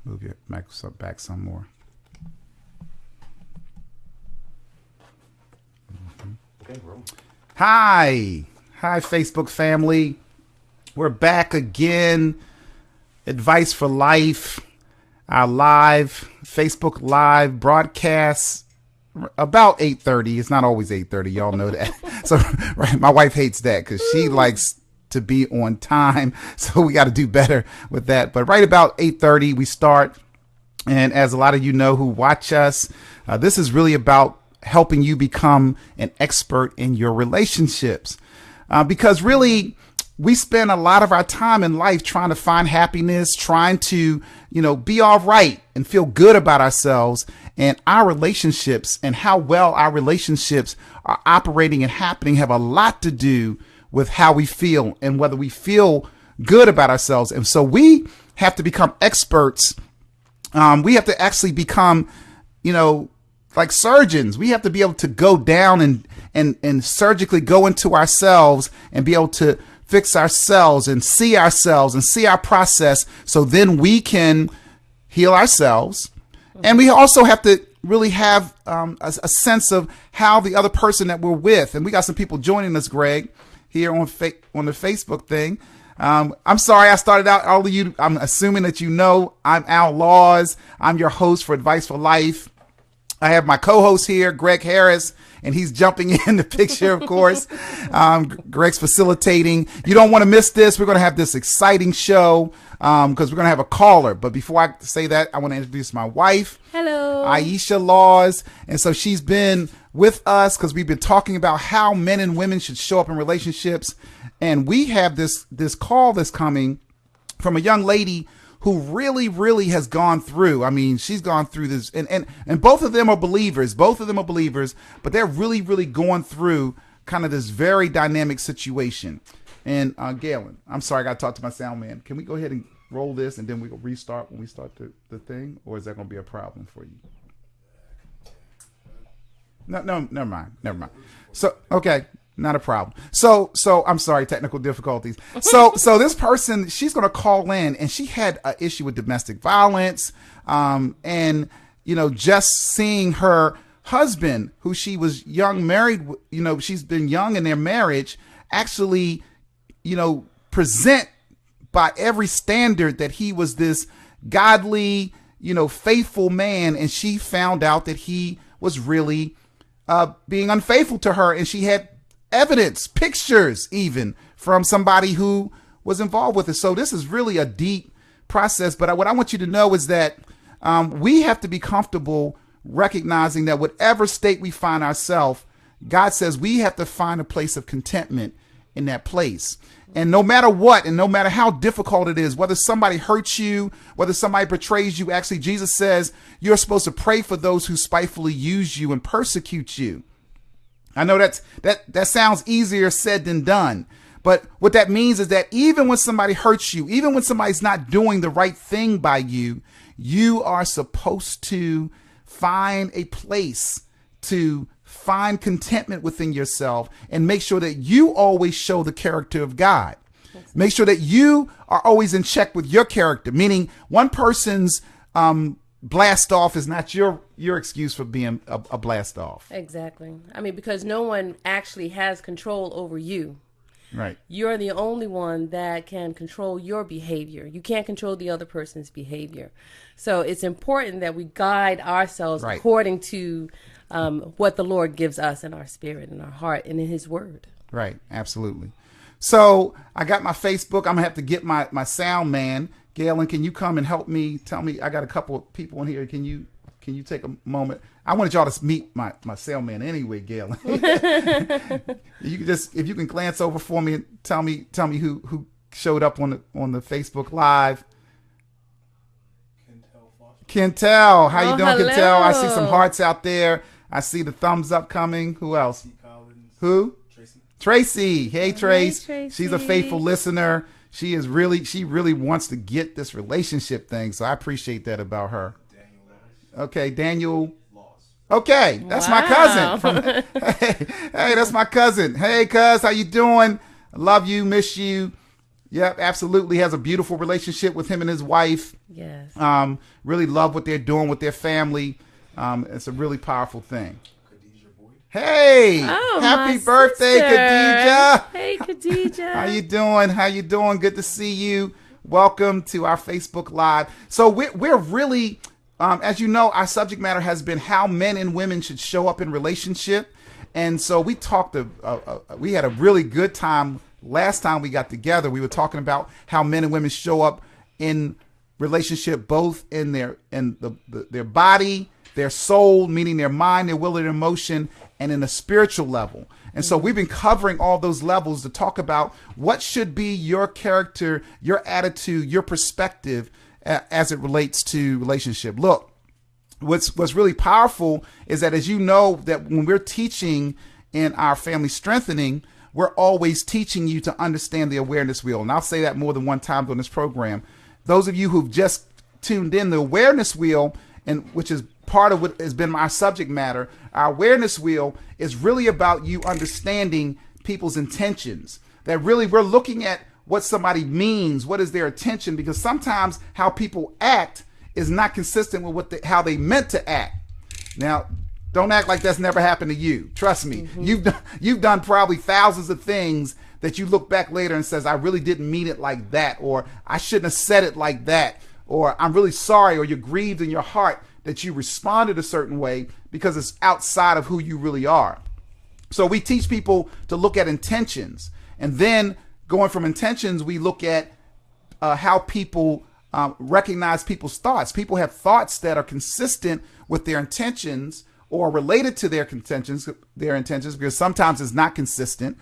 Move your mic back some more. Okay, roll. Hi, Facebook family. We're back again. Advice for Life, our live Facebook live broadcast about 8:30. It's not always 8:30. Y'all know that. So, right, my wife hates that because she likes to be on time. So we got to do better with that. But right about 8:30 we start. And as a lot of you know who watch us, this is really about helping you become an expert in your relationships. Because really, we spend a lot of our time in life trying to find happiness, trying to, be all right and feel good about ourselves and our relationships, and how well our relationships are operating and happening have a lot to do with how we feel and whether we feel good about ourselves. And so we have to become experts. We have to actually become, like surgeons. We have to be able to go down and surgically go into ourselves and be able to fix ourselves and see our process. So then we can heal ourselves. And we also have to really have a sense of how the other person that we're with. And we got some people joining us, Greg, here on the Facebook thing. I'm sorry I started out, all of you. I'm assuming that I'm Al Laws. I'm your host for Advice for Life. I have my co-host here, Greg Harris, and he's jumping in the picture, of course. Greg's facilitating. You don't want to miss this. We're going to have this exciting show because we're going to have a caller. But before I say that, I want to introduce my wife. Hello. Aisha Laws. And so she's been with us because we've been talking about how men and women should show up in relationships. And we have this call that's coming from a young lady who really, really has gone through. I mean, she's gone through this, and both of them are believers. Both of them are believers, but they're really, really going through kind of this very dynamic situation. And Galen, I'm sorry, I got to talk to my sound man. Can we go ahead and roll this, and then we will restart when we start the thing, or is that going to be a problem for you? No, never mind. So, okay. Not a problem. So I'm sorry, technical difficulties. So this person, she's going to call in, and she had an issue with domestic violence. And, just seeing her husband, who she was young married, she's been young in their marriage, actually, present by every standard that he was this godly, faithful man. And she found out that he was really being unfaithful to her. And she had evidence, pictures even, from somebody who was involved with it. So this is really a deep process. But what I want you to know is that we have to be comfortable recognizing that whatever state we find ourselves, God says we have to find a place of contentment in that place. And no matter what, and no matter how difficult it is, whether somebody hurts you, whether somebody betrays you, actually, Jesus says you're supposed to pray for those who spitefully use you and persecute you. I know that sounds easier said than done. But what that means is that even when somebody hurts you, even when somebody's not doing the right thing by you, you are supposed to find a place to find contentment within yourself and make sure that you always show the character of God. Make sure that you are always in check with your character, meaning one person's blast off is not your excuse for being a blast off. Exactly. I mean, because no one actually has control over you. Right. You're the only one that can control your behavior. You can't control the other person's behavior. So it's important that we guide ourselves according to what the Lord gives us in our spirit, in our heart, and in his word. Right. Absolutely. So I got my Facebook. I'm going to have to get my sound man. Galen, can you come and help me? Tell me, I got a couple of people in here. Can you take a moment? I wanted y'all to meet my sound man anyway, Galen. You can if you can glance over for me and tell me who showed up on the Facebook Live. Kentel, how you doing, hello. Kentel? I see some hearts out there. I see the thumbs up coming. Who else? Who? Tracy. Hey, Trace. Hey, Tracy. She's a faithful listener. She really wants to get this relationship thing. So I appreciate that about her. Okay, Daniel. Okay, that's my cousin. Hey, that's my cousin. Hey, cuz, how you doing? I love you, miss you. Yeah, absolutely. Has a beautiful relationship with him and his wife. Yes. Really love what they're doing with their family. It's a really powerful thing. Hey, happy birthday, sister. Khadijah. Hey, Khadijah. How you doing? How you doing? Good to see you. Welcome to our Facebook Live. So we're really, as you know, our subject matter has been how men and women should show up in relationship. And so we talked, we had a really good time last time we got together. We were talking about how men and women show up in relationship, both in their body, their soul, meaning their mind, their will, and their emotion, and in a spiritual level. And so we've been covering all those levels to talk about what should be your character, your attitude, your perspective as it relates to relationship. Look, what's really powerful is that, as you know, that when we're teaching in our family strengthening, we're always teaching you to understand the awareness wheel. And I'll say that more than one time on this program. Those of you who've just tuned in, the awareness wheel, and which is part of what has been my subject matter, our awareness wheel is really about you understanding people's intentions. That really we're looking at what somebody means, what is their intention, because sometimes how people act is not consistent with how they meant to act. Now, don't act like that's never happened to you. Trust me. You've done probably thousands of things that you look back later and says, I really didn't mean it like that, or I shouldn't have said it like that, or I'm really sorry, or you're grieved in your heart that you responded a certain way because it's outside of who you really are. So we teach people to look at intentions, and then going from intentions, we look at how people recognize people's thoughts. People have thoughts that are consistent with their intentions or related to their intentions, because sometimes it's not consistent.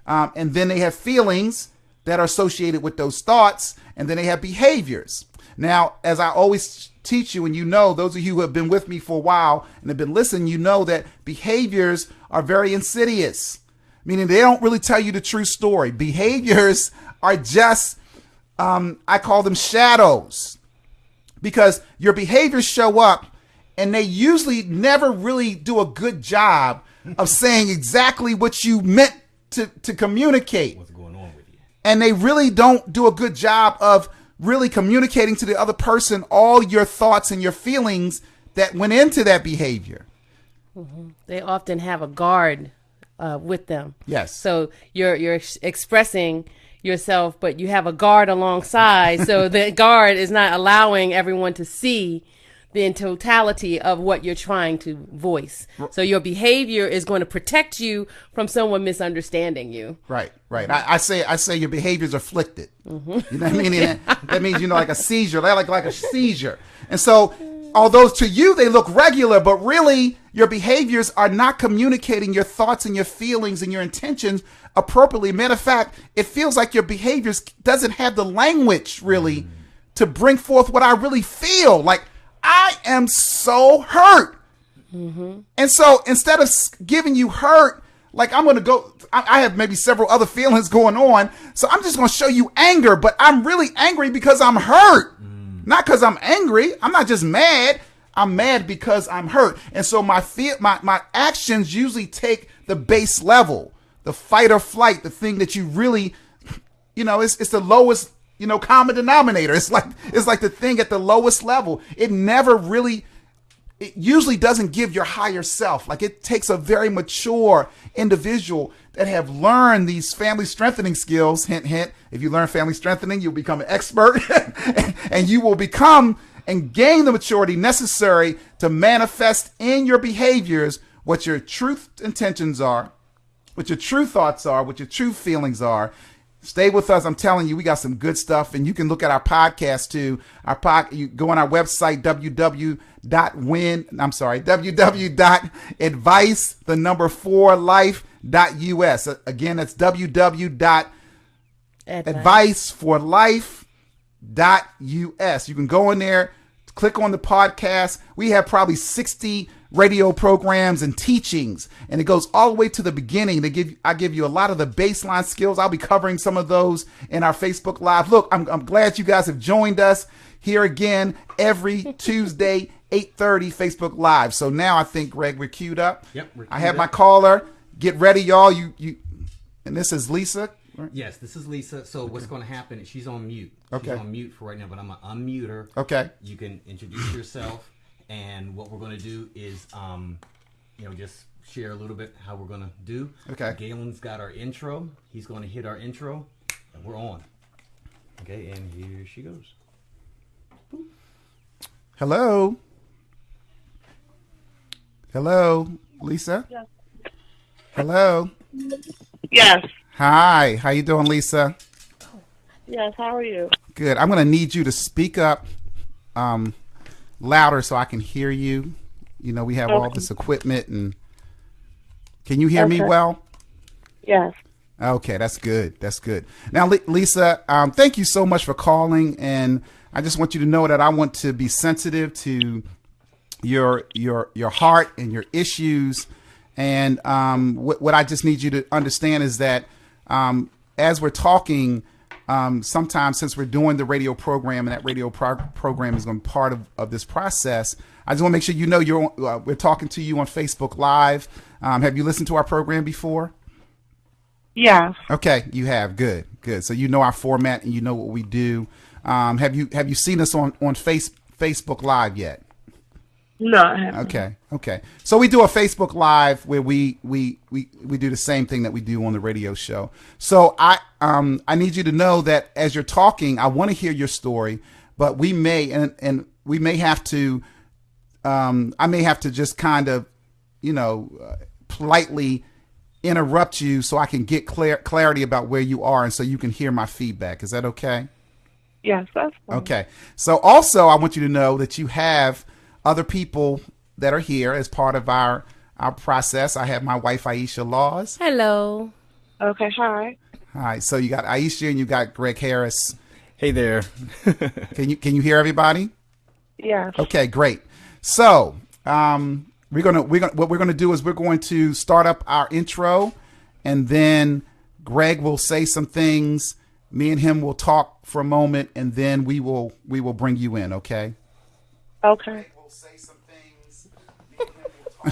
And then they have feelings that are associated with those thoughts, and then they have behaviors. Now, as I always teach you, and you know, those of you who have been with me for a while and have been listening, you know that behaviors are very insidious, meaning they don't really tell you the true story. Behaviors are just, I call them shadows, because your behaviors show up and they usually never really do a good job of saying exactly what you meant to communicate. What's going on with you? And they really don't do a good job of really communicating to the other person all your thoughts and your feelings that went into that behavior. Mm-hmm. They often have a guard with them. Yes. So you're expressing yourself, but you have a guard alongside. So the guard is not allowing everyone to see the totality of what you're trying to voice. So your behavior is going to protect you from someone misunderstanding you. Right. I say your behavior is afflicted. Mm-hmm. You know what I mean? That means, like a seizure. They're like a seizure. And so, although to you they look regular, but really your behaviors are not communicating your thoughts and your feelings and your intentions appropriately. Matter of fact, it feels like your behaviors doesn't have the language really to bring forth what I really feel. Like, I am so hurt. Mm-hmm. And so instead of giving you hurt, like I'm going to go, I have maybe several other feelings going on. So I'm just going to show you anger, but I'm really angry because I'm hurt. Not because I'm angry. I'm not just mad. I'm mad because I'm hurt. And so my actions usually take the base level, the fight or flight, the thing that you really, it's the lowest, common denominator. It's like the thing at the lowest level. It usually doesn't give your higher self. Like, it takes a very mature individual that have learned these family strengthening skills. Hint, hint. If you learn family strengthening, you'll become an expert and you will become and gain the maturity necessary to manifest in your behaviors what your true intentions are, what your true thoughts are, what your true feelings are. Stay with us. I'm telling you, we got some good stuff, and you can look at our podcast too. You go on our website, www.advice4life.us. Again, that's www.adviceforlife.us. You can go in there, click on the podcast. We have probably 60 radio programs and teachings, and it goes all the way to the beginning. I give you a lot of the baseline skills. I'll be covering some of those in our Facebook Live. Look, I'm glad you guys have joined us here again every Tuesday, 8:30 Facebook Live. So now I think, Greg, we're queued up. Yep, we're queued I have up. my caller. Get ready, y'all. You and this is Lisa. right? Yes, this is Lisa. So what's going to happen is she's on mute. Okay. She's on mute for right now, but I'm going to unmute her. Okay. You can introduce yourself, and what we're going to do is, just share a little bit how we're going to do. Okay. Galen's got our intro. He's going to hit our intro, and we're on. Okay, and here she goes. Hello. Hello, Lisa. Yes. Hello. Yes. Hi. How you doing, Lisa? Yes. How are you? Good. I'm going to need you to speak up louder so I can hear you. You know, we have all this equipment, and can you hear me well? Yes. Okay, that's good. That's good. Now, Lisa, thank you so much for calling, and I just want you to know that I want to be sensitive to your heart and your issues. And what I just need you to understand is that as we're talking, sometimes since we're doing the radio program, and that radio program is going to be part of this process, I just want to make sure you know we're talking to you on Facebook Live. Have you listened to our program before? Yeah. Okay, you have. Good. So you know our format and you know what we do. Have you seen us on Facebook Live yet? No, I haven't. Okay. So we do a Facebook Live where we do the same thing that we do on the radio show. So I need you to know that as you're talking, I want to hear your story, but we may have to I may have to just kind of politely interrupt you so I can get clarity about where you are and so you can hear my feedback. Is that okay? Yes, that's fine. Okay. So also I want you to know that you have other people that are here as part of our process. I have my wife, Aisha Laws. Hello. Okay, hi. Hi. So you got Aisha and you got Greg Harris. Hey there. Can you hear everybody? Yes. Okay, great. So what we're gonna do is we're going to start up our intro, and then Greg will say some things. Me and him will talk for a moment, and then we will bring you in. Okay. Okay. We'll say some things. Me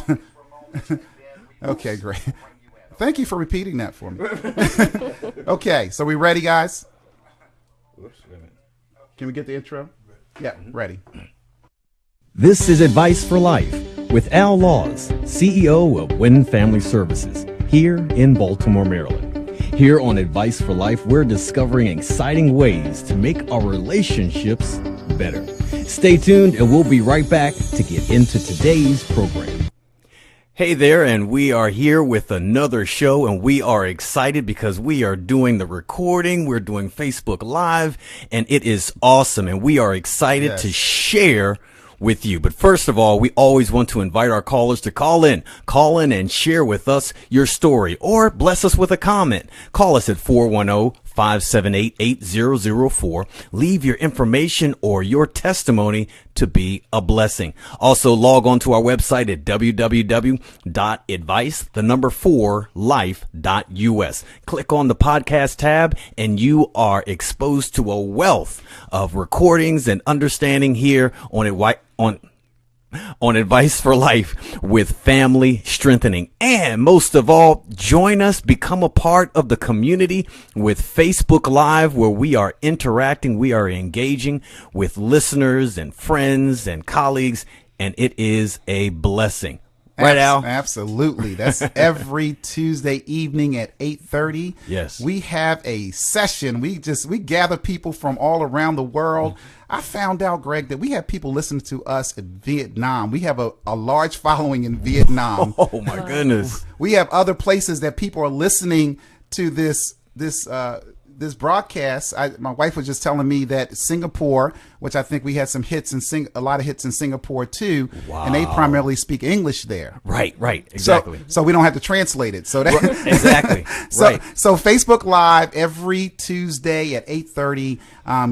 and him will talk for a moment, and then we will okay, great. Thank you for repeating that for me. Okay, so we ready, guys? Can we get the intro? Yeah, ready. This is Advice for Life with Al Laws, CEO of Win Family Services, here in Baltimore, Maryland. Here on Advice for Life, we're discovering exciting ways to make our relationships better. Stay tuned, and we'll be right back to get into today's program. Hey there, and we are here with another show, and we are excited because we are doing the recording. We're doing Facebook Live, and it is awesome, and we are excited to share with you. But first of all, we always want to invite our callers to call in and share with us your story, or bless us with a comment. Call us at 410-578-8004. Leave your information or your testimony to be a blessing. Also, log on to our website at www.advice4life.us. Click on the podcast tab, and you are exposed to a wealth of recordings and understanding here on Advice for Life with Family Strengthening. And most of all, join us, become a part of the community with Facebook Live, where we are interacting, we are engaging with listeners and friends and colleagues, and it is a blessing. Right, Al? Absolutely. That's every Tuesday evening at 8:30. Yes. We have a session. We gather people from all around the world. I found out, Greg, that we have people listening to us in Vietnam. We have a large following in Vietnam. Oh my goodness. We have other places that people are listening to this broadcast. My wife was just telling me that Singapore, which I think we had some hits a lot of hits in Singapore too, and they primarily speak English there. Right, exactly. So we don't have to translate it. So that exactly. Right. So Facebook Live every Tuesday at 8:30.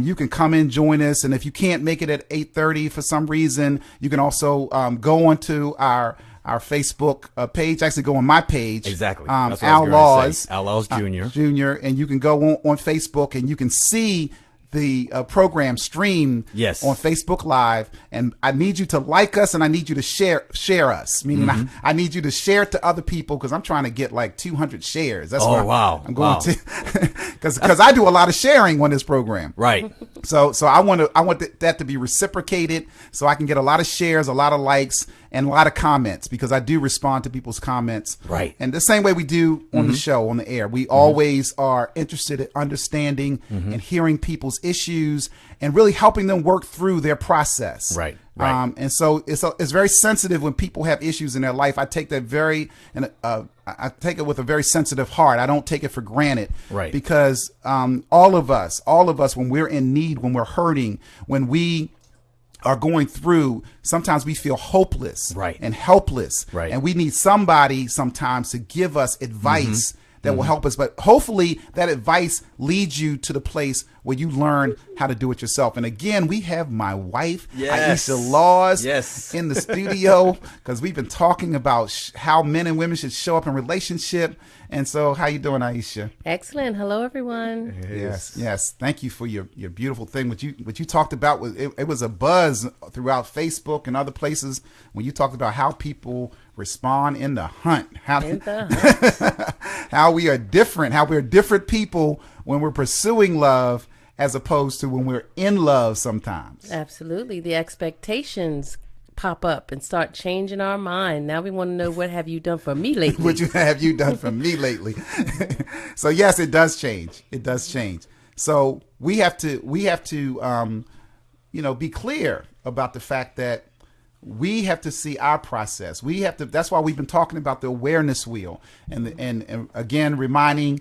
You can come in, join us, and if you can't make it at 8:30 for some reason, you can also go onto our Facebook page. Actually, go on my page. Exactly. Al Laws. Al Laws Jr. Jr. And you can go on Facebook and you can see the program stream Yes. on Facebook Live, and I need you to like us, and I need you to share us. Meaning, I need you to share it to other people, because I'm trying to get like 200 shares. That's what I'm going to, because I do a lot of sharing on this program. Right. So I want that to be reciprocated, so I can get a lot of shares, a lot of likes, and a lot of comments, because I do respond to people's comments. Right. And the same way we do on the show, on the air, we always are interested in understanding and hearing people's issues and really helping them work through their process. Right. Right. And so it's very sensitive when people have issues in their life. I take that I take it with a very sensitive heart. I don't take it for granted. Right. Because all of us, when we're in need, when we're hurting, when we are going through, sometimes we feel hopeless and helpless. Right. And we need somebody sometimes to give us advice that will help us. But hopefully that advice leads you to the place where you learn how to do it yourself. And again, we have my wife, Aisha Laws, in the studio, because we've been talking about how men and women should show up in relationship. And so how you doing, Aisha? Excellent. Hello, everyone. Yes. Thank you for your beautiful thing. What you talked about was it was a buzz throughout Facebook and other places when you talked about how people respond in the hunt. How we are different, how we're different people when we're pursuing love as opposed to when we're in love sometimes. Absolutely. The expectations pop up and start changing our mind. Now we want to know, what have you done for me lately? What have you done for me lately? So yes, it does change. It does change. So we have to be clear about the fact that we have to see our process. That's why we've been talking about the awareness wheel, and again, reminding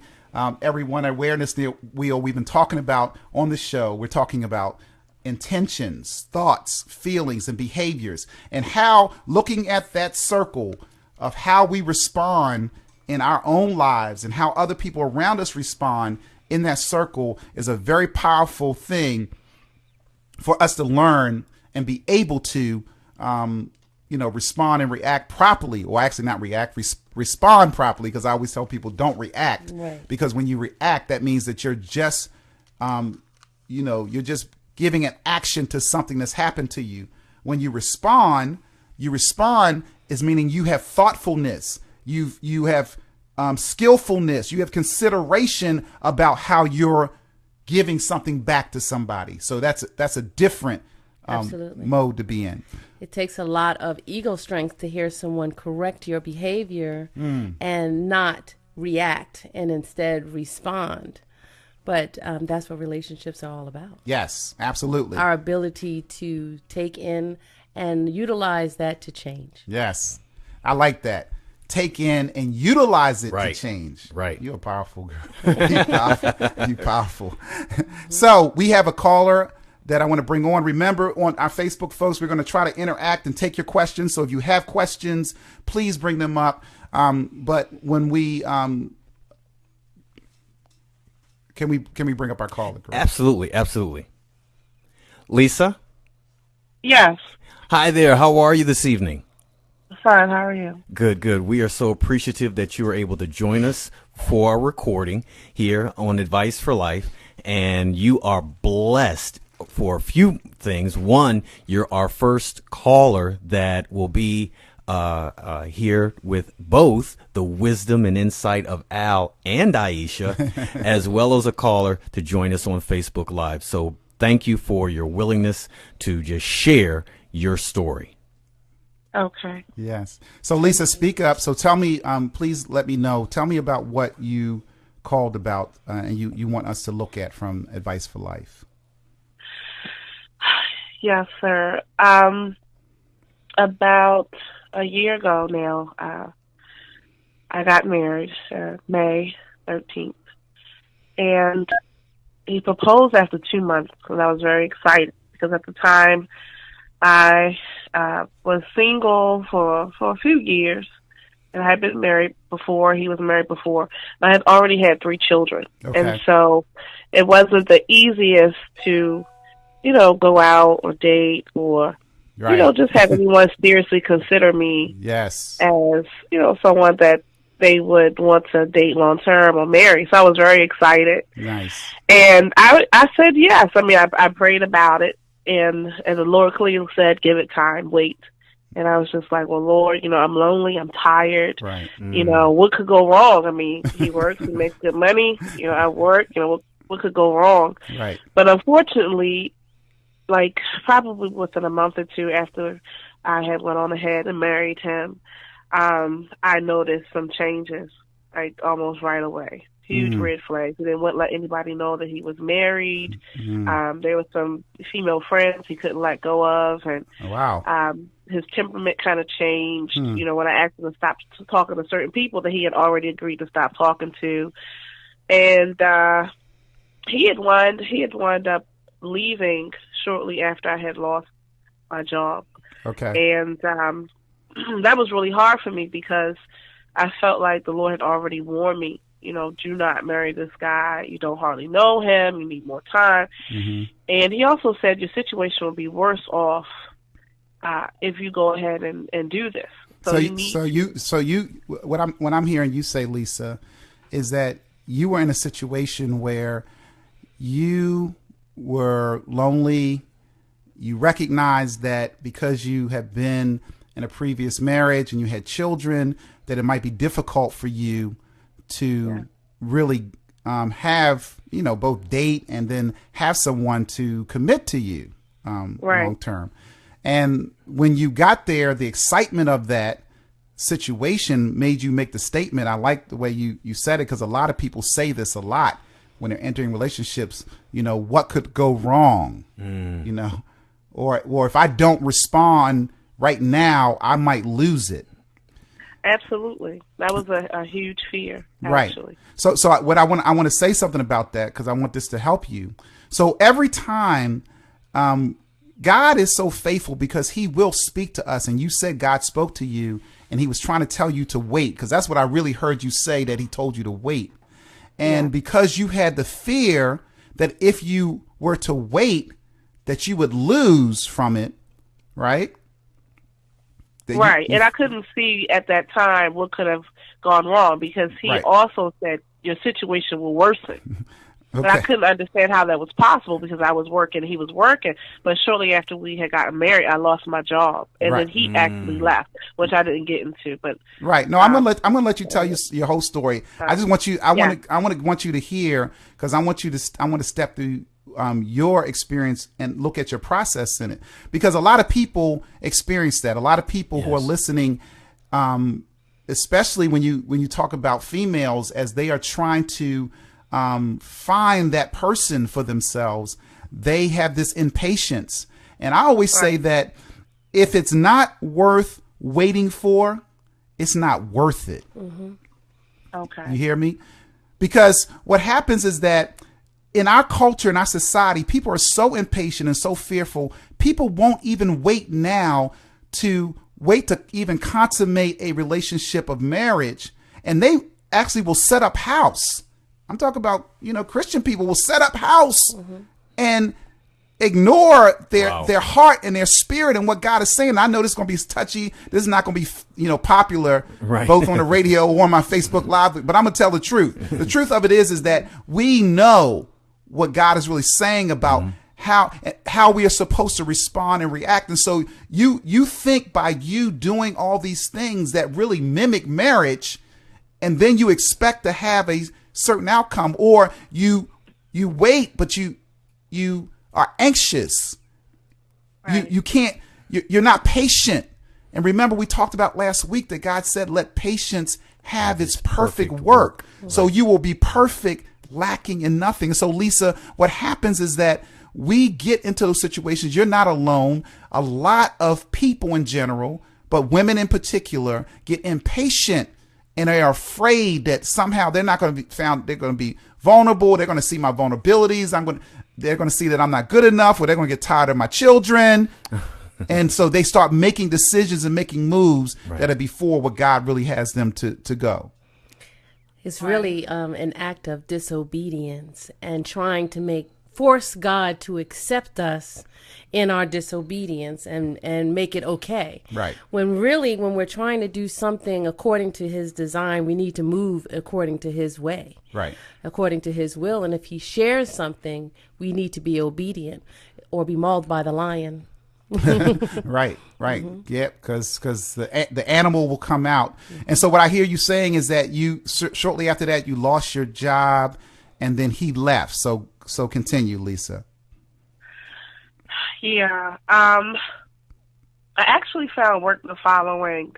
everyone, awareness wheel we've been talking about on the show. We're talking about intentions, thoughts, feelings, and behaviors, and how looking at that circle of how we respond in our own lives and how other people around us respond in that circle is a very powerful thing for us to learn and be able to respond and react properly, or actually not react, respond properly, because I always tell people don't react, because when you react, that means that you're just, you're just giving an action to something that's happened to you. When you respond is meaning you have thoughtfulness, you have skillfulness, you have consideration about how you're giving something back to somebody. So that's a different mode to be in. It takes a lot of ego strength to hear someone correct your behavior and not react and instead respond. But that's what relationships are all about. Yes, absolutely. Our ability to take in and utilize that to change. Yes, I like that. Take in and utilize it to change. Right. You're a powerful girl. You're powerful. So we have a caller that I want to bring on. Remember, on our Facebook, folks, we're going to try to interact and take your questions. So if you have questions, please bring them up. But when we can we bring up our caller? Girl? Absolutely. Lisa? Yes. Hi there. How are you this evening? Fine. How are you? Good. We are so appreciative that you were able to join us for our recording here on Advice for Life. And you are blessed for a few things. One, you're our first caller that will be here with both the wisdom and insight of Al and Aisha, as well as a caller to join us on Facebook Live. So thank you for your willingness to just share your story. Okay. Yes. So Lisa, speak up. So tell me, please let me know. Tell me about what you called about and you want us to look at from Advice for Life. Yes, sir. About a year ago now, I got married, May 13th. And he proposed after 2 months, because I was very excited, because at the time I was single for a few years, and I had been married before. He was married before. I had already had 3 children. Okay. And so it wasn't the easiest to, go out or date or, just have anyone seriously consider me yes, as, someone that they would want to date long term or marry. So I was very excited. Nice. And I said yes. I mean, I prayed about it, and the Lord clearly said, give it time, wait. And I was just like, well, Lord, I'm lonely, I'm tired. Right. What could go wrong? I mean, he works, he makes good money. I work. What could go wrong? Right. But unfortunately, like probably within a month or two after I had went on ahead and married him, I noticed some changes, like almost right away. Huge red flags. He wouldn't let anybody know that he was married. There were some female friends he couldn't let go of, and wow. His temperament kind of changed. When I asked him to stop talking to certain people that he had already agreed to stop talking to, and he had wound up leaving shortly after I had lost my job. Okay. And that was really hard for me because I felt like the Lord had already warned me, do not marry this guy. You don't hardly know him. You need more time. And he also said your situation will be worse off if you go ahead and do this. What I'm hearing you say, Lisa, is that you were in a situation where you were lonely. You recognized that because you have been in a previous marriage and you had children, that it might be difficult for you to really have, both date and then have someone to commit to you long term. And when you got there, the excitement of that situation made you make the statement. I like the way you said it, because a lot of people say this a lot when they're entering relationships, what could go wrong, or if I don't respond right now, I might lose it. Absolutely. That was a huge fear, Right. actually. So what I want to say something about that, because I want this to help you. So every time, God is so faithful because he will speak to us. And you said God spoke to you and he was trying to tell you to wait, because that's what I really heard you say, that he told you to wait. And because you had the fear that if you were to wait, that you would lose from it, right? And I couldn't see at that time what could have gone wrong, because he also said your situation will worsen. But I couldn't understand how that was possible because I was working, he was working. But shortly after we had gotten married, I lost my job, and then he actually left, which I didn't get into. But no, I'm gonna let you tell your whole story. I just want you. I want you to hear, because I want to step through your experience and look at your process in it, because a lot of people experience that. A lot of people who are listening, especially when you talk about females, as they are trying to find that person for themselves, they have this impatience. And I always say that if it's not worth waiting for, it's not worth it. Okay. You hear me? Because what happens is that in our culture, in our society, people are so impatient and so fearful. People won't even wait now to even consummate a relationship of marriage. And they actually will set up house. I'm talking about, Christian people will set up house and ignore their heart and their spirit and what God is saying. I know this is going to be touchy. This is not going to be, popular, both on the radio or on my Facebook Live, but I'm going to tell the truth. The truth of it is that we know what God is really saying about how we are supposed to respond and react. And so you think by you doing all these things that really mimic marriage, and then you expect to have a certain outcome, or you wait, but you are anxious. You're not patient. And remember, we talked about last week that God said, let patience have its perfect work. So you will be perfect, lacking in nothing. So Lisa, what happens is that we get into those situations. You're not alone. A lot of people in general, but women in particular, get impatient. And they are afraid that somehow they're not going to be found. They're going to be vulnerable. They're going to see my vulnerabilities. They're going to see that I'm not good enough, or they're going to get tired of my children. And so they start making decisions and making moves that are before what God really has them to go. It's really an act of disobedience and trying to make force God to accept us in our disobedience and make it okay. Right. When really, when we're trying to do something according to his design, we need to move according to his way. Right. According to his will. And if he shares something, we need to be obedient or be mauled by the lion. Right. Yeah, because the animal will come out. And so what I hear you saying is that you shortly after that you lost your job, and then he left. So continue, Lisa. Yeah. I actually found work the following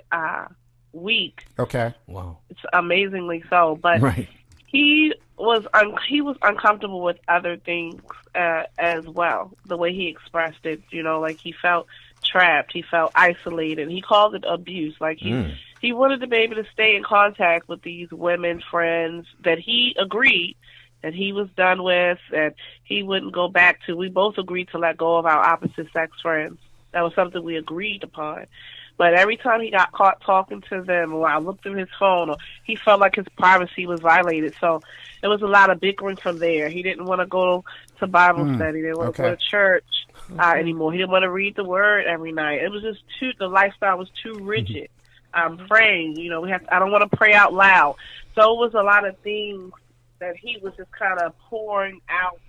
week. Okay. Wow. It's amazingly so, but Right. he was uncomfortable with other things as well. The way he expressed it, like he felt trapped, he felt isolated. He called it abuse. Like he wanted to be able to stay in contact with these women friends that he agreed that he was done with, and he wouldn't go back to. We both agreed to let go of our opposite sex friends. That was something we agreed upon. But every time he got caught talking to them, or I looked through his phone, or he felt like his privacy was violated. So there was a lot of bickering from there. He didn't want to go to Bible study. He didn't want to go to church anymore. He didn't want to read the Word every night. It was just the lifestyle was too rigid. Praying, I don't want to pray out loud. So it was a lot of things that he was just kind of pouring out,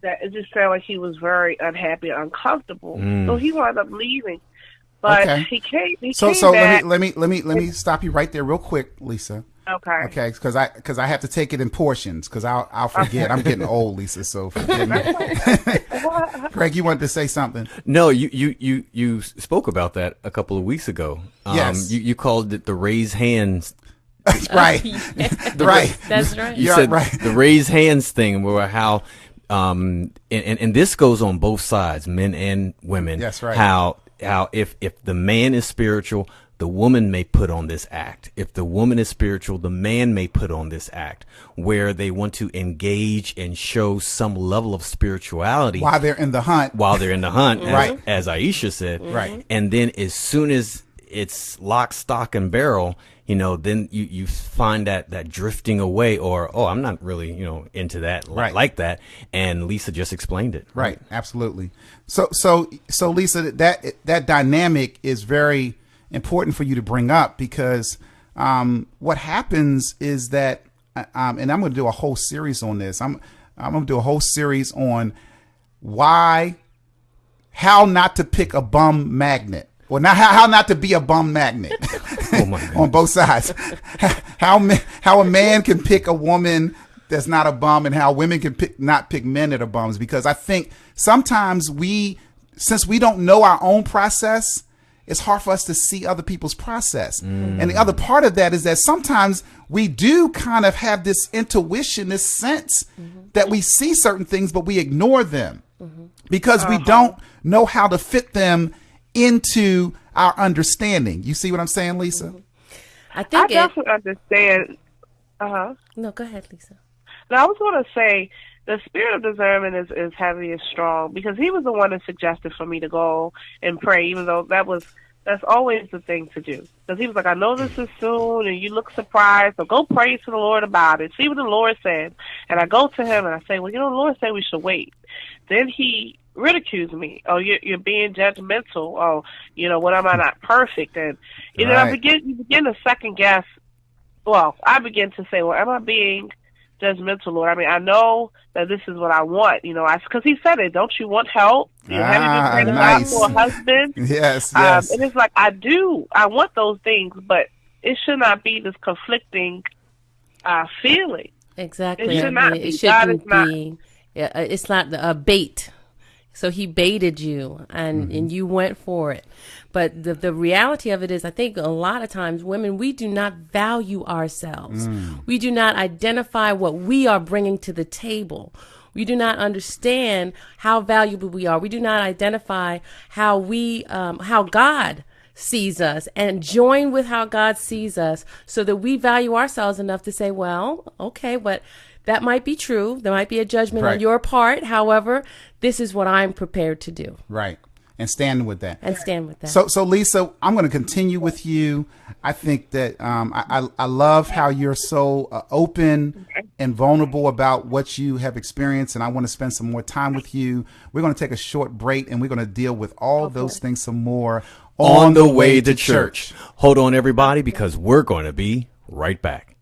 that it just sounded like he was very unhappy and uncomfortable. So he wound up leaving. But he came back. let me stop you right there real quick, Lisa. Okay, because I have to take it in portions, because I'll forget. I'm getting old, Lisa, so forgive me. Greg, you wanted to say something? No, you spoke about that a couple of weeks ago. Yes. You called it the raise hands. Right. Right. That's right. You said the raise hands thing, where how and this goes on both sides, men and women. That's right. How if the man is spiritual, the woman may put on this act. If the woman is spiritual, the man may put on this act, where they want to engage and show some level of spirituality while they're in the hunt. Right. As Aisha said. Right. And then as soon as it's lock, stock, and barrel, then you find that drifting away, or, I'm not really, into that, like that. And Lisa just explained it. Right. Absolutely. So Lisa, that dynamic is very important for you to bring up, because what happens is that, and I'm going to do a whole series on this. I'm going to do a whole series on how not to pick a bum magnet. Well, now how not to be a bum magnet. Oh my God. On both sides. How a man can pick a woman that's not a bum, and how women can not pick men that are bums. Because I think sometimes since we don't know our own process, it's hard for us to see other people's process. And the other part of that is that sometimes we do kind of have this intuition, this sense that we see certain things, but we ignore them because we don't know how to fit them into our understanding. You see what I'm saying, Lisa? I definitely understand. No, go ahead, Lisa. Now, I was going to say the spirit of discernment is heavy and strong, because he was the one that suggested for me to go and pray, even though that's always the thing to do. Because he was like, I know this is soon, and you look surprised, so go pray to the Lord about it. See what the Lord said. And I go to him and I say, well, the Lord said we should wait. Then he ridicules me. Oh, you're being judgmental. Oh, what, am I not perfect? And I begin to second guess. Well, I begin to say, well, am I being judgmental, Lord? I mean, I know that this is what I want. Because he said it. Don't you want help? Have you been praying for a husband? Yes. And it's like, I do. I want those things, but it should not be this conflicting feeling. Exactly. It should not be. It shouldn't be. It's not a bait. So he baited you, and you went for it. But the reality of it is, I think a lot of times women, we do not value ourselves. We do not identify what we are bringing to the table. We do not understand how valuable we are. We do not identify how how God sees us, and join with how God sees us, so that we value ourselves enough to say, well, okay, but that might be true. There might be a judgment on your part. However, this is what I'm prepared to do. Right. and stand with that. And stand with that. So Lisa, I'm going to continue with you. I think that I love how you're so open and vulnerable about what you have experienced, and I want to spend some more time with you. We're going to take a short break, and we're going to deal with all those things some more on the way to church. Hold on, everybody, because we're going to be right back.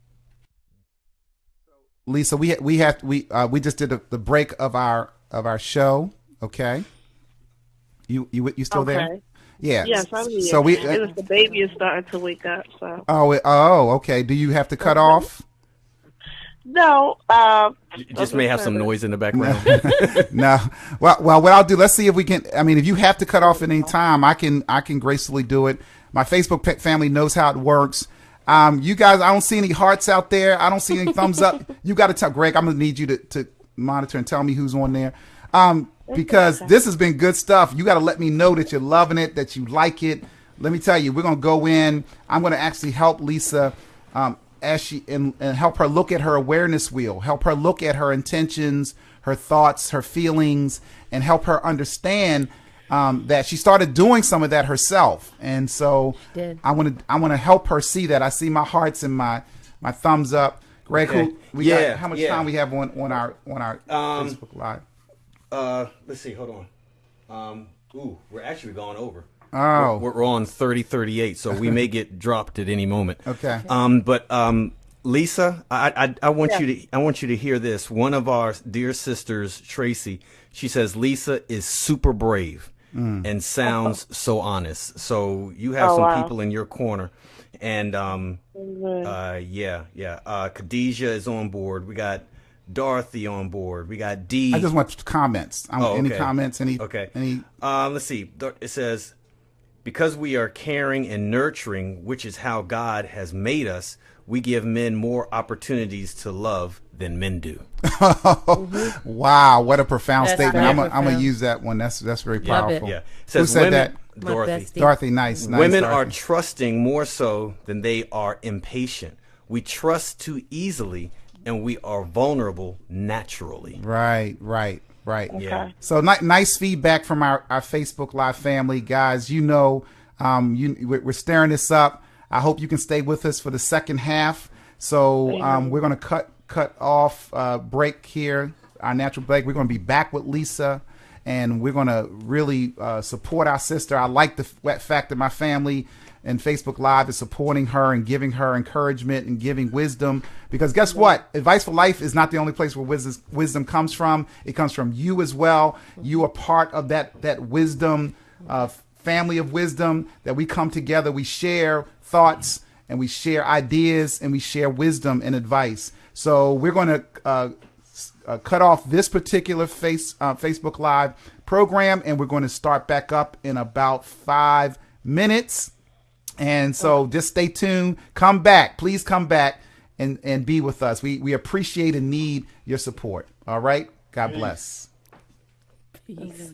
Lisa, we just did the break of our show. Okay, you still there? Yeah. Yes, I'm here. So the baby is starting to wake up. So. Okay. Do you have to cut off? No. You just may have some noise in the background. No. Well, what I'll do, let's see if we can. I mean, if you have to cut off at any time, I can gracefully do it. My Facebook family knows how it works. You guys, I don't see any hearts out there. I don't see any thumbs up. You got to tell Greg. I'm gonna need you to monitor and tell me who's on there. Because this has been good stuff. You got to let me know that you're loving it, that you like it. Let me tell you, we're going to go in. I'm going to actually help Lisa as she and help her look at her awareness wheel, help her look at her intentions, her thoughts, her feelings, and help her understand that she started doing some of that herself. And so I want to help her see that. I see my hearts and my thumbs up. Greg, got, how much time we have on our Facebook Live? Let's see. Hold on. We're actually going over. Oh, we're on 30:38, so we may get dropped at any moment. Okay. But Lisa, I want you to hear this. One of our dear sisters, Tracy, she says Lisa is super brave and sounds so honest. So you have some people in your corner, and Khadijah is on board. We got Dorothy on board. We got D. I just want comments. Any comments? Okay. Let's see. It says, because we are caring and nurturing, which is how God has made us, we give men more opportunities to love than men do. Wow, what a profound statement. I'm profound. gonna use that one. That's very powerful. Yeah. It says, who said that? Dorothy. Dorothy, nice. Women Dorothy. are trusting more so than they are impatient. We trust too easily, and we are vulnerable naturally. Right. Okay. Yeah. So nice feedback from our Facebook Live family, guys. We're stirring this up. I hope you can stay with us for the second half. So we're going to cut off break here, our natural break. We're going to be back with Lisa, and we're going to really support our sister. I like the fact that my family and Facebook Live is supporting her and giving her encouragement and giving wisdom. Because guess what? Advice for Life is not the only place where wisdom comes from. It comes from you as well. You are part of that wisdom, family of wisdom, that we come together. We share thoughts and we share ideas and we share wisdom and advice. So we're going to cut off this particular Facebook Live program, and we're going to start back up in about 5 minutes. And so just stay tuned. Come back. Please come back and be with us. We appreciate and need your support. All right? God bless. Peace.